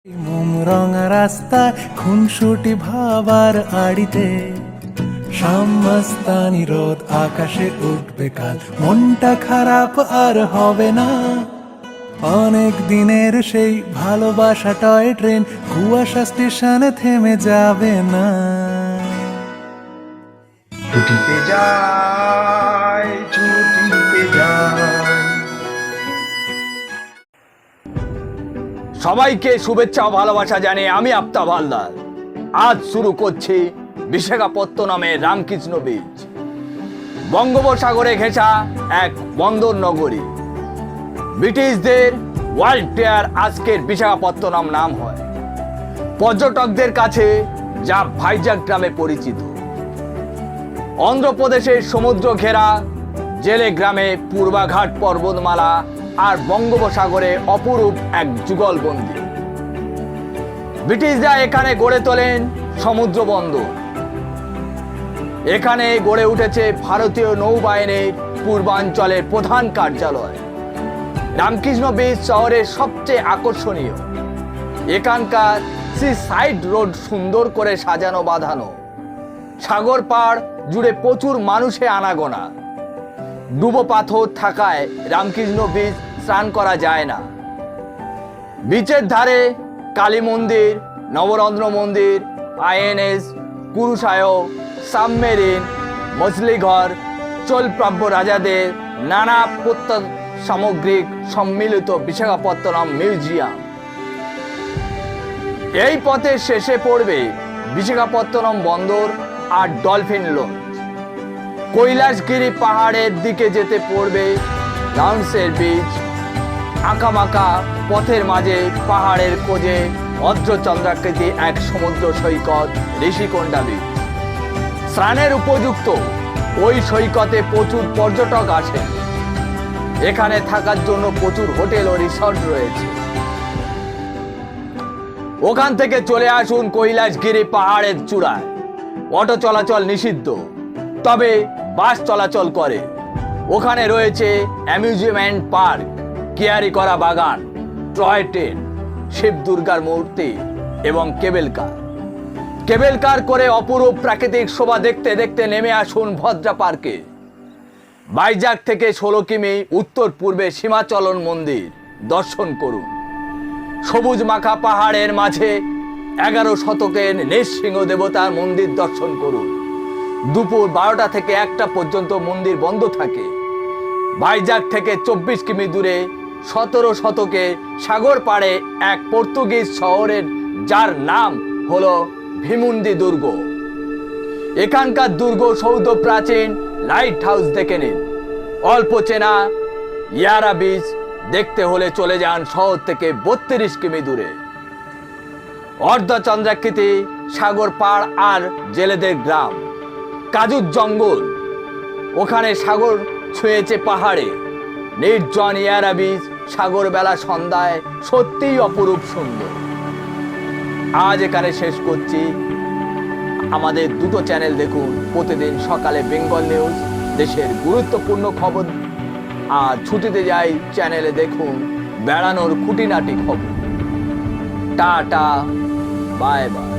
মোম রঙা রাস্তায় খুনসুটি ভাবার আড়িতে সাম্মাস্তানি রোদ আকাশে উঠবে কাল, মনটা খারাপ আর হবে না। অনেক দিনের সেই ভালোবাসা টয় ট্রেন কুয়াশা স্টেশনে থেমে যাবে না। ছুটিতে যায়, ছুটিতে যায়। সবাইকে শুভেচ্ছা ও ভালোবাসা জানিয়ে আমি আফতাব হালদার আজ শুরু করছি বিশাখাপত্তনমের রামকৃষ্ণ বীচ। বঙ্গোপসাগরে ঘেঁষা এক বন্দর নগরী। ব্রিটিশদের ওয়ার্ল্ড ট্রেয়ার আজকের বিশাখাপত্তনম নাম হয়। পর্যটকদের কাছে যা ভাইজাগ গ্রামে পরিচিত। অন্ধ্রপ্রদেশের সমুদ্র ঘেরা জেলে গ্রামে পূর্বাঘাট পর্বতমালা আর বঙ্গোপসাগরে অপরূপ এক যুগলবন্দি। ব্রিটিশরা এখানে গড়ে তোলেন সমুদ্র বন্দর। এখানে গড়ে উঠেছে ভারতীয় নৌবাহিনীর পূর্বাঞ্চলের প্রধান কার্যালয়। রামকৃষ্ণ বীচ শহরের সবচেয়ে আকর্ষণীয়। এখানকার সি সাইড রোড সুন্দর করে সাজানো বাঁধানো। সাগর পাড় জুড়ে প্রচুর মানুষে আনাগোনা। ডুবো পাথর থাকায় রামকৃষ্ণ বীচ স্নান করা যায় না। বিচের ধারে কালী মন্দির, নবরত্ন মন্দির, আইএনএস, কুরুসায়, সাবমেরিন, মছলিঘর, চোলপ্রাব্য রাজাদের নানা প্রত্যান সামগ্রিক সম্মিলিত বিশাখাপত্তনম মিউজিয়াম। এই পথের শেষে পড়বে বিশাখাপত্তনম বন্দর আর ডলফিন লঞ্চ। কৈলাসগিরি পাহাড়ের দিকে যেতে পড়বে লাউন্সের বীচ। আঁকামাকা পথের মাঝে পাহাড়ের কোজে অর্ধচন্দ্রাকৃতি এক সমুদ্র সৈকত ঋষিকোন্ডা বীচ। স্নানের উপযুক্ত ওই সৈকতে প্রচুর পর্যটক আসেন। এখানে থাকার জন্য প্রচুর হোটেল ও রিসর্ট রয়েছে। ওখান থেকে চলে আসুন কৈলাসগিরি পাহাড়ের চূড়ায়। অটো চলাচল নিষিদ্ধ, তবে বাস চলাচল করে। ওখানে রয়েছে অ্যামিউজমেন্ট পার্ক, কেয়ারি করা বাগান, টয় ট্রেন, শিব দুর্গার মূর্তি এবং কেবেল কার। কেবেল কার করে অপরূপ প্রাকৃতিক শোভা দেখতে দেখতে নেমে আসুন ভদ্রা পার্কে। ভাইজাগ থেকে 16 কিমি উত্তর পূর্বে সীমাচলন মন্দির দর্শন করুন। সবুজ মাখা পাহাড়ের মাঝে 11 শতকের নৃসিংহ দেবতার মন্দির দর্শন করুন। দুপুর 12টা থেকে 1টা পর্যন্ত মন্দির বন্ধ থাকে। ভাইজাগ থেকে 24 কিমি দূরে 17 শতকে সাগর পাড়ে এক পর্তুগিজ শহরের যার নাম হলো ভীমুন্ডি দুর্গ। এখানকার দুর্গ সৌধ প্রাচীন লাইট হাউস দেখে নিন। অল্প চেনা ইয়ারা বীচ দেখতে হলে চলে যান শহর থেকে 32 কিমি দূরে। অর্ধচন্দ্রাকৃতি সাগর পাড় আর জেলেদের গ্রাম। কাজুর জঙ্গল, ওখানে সাগর ছুঁয়েছে পাহাড়ে। নির্জন ইয়ারা বীচ সাগর বেলা সন্ধ্যায় সত্যিই অপরূপ সুন্দর। আজ এখানে শেষ করছি। আমাদের দুটো চ্যানেল দেখুন প্রতিদিন সকালে বেঙ্গল নিউজ, দেশের গুরুত্বপূর্ণ খবর, আর ছুটিতে যাই চ্যানেলে দেখুন বেড়ানোর খুঁটিনাটি খবর। Tata, bye bye.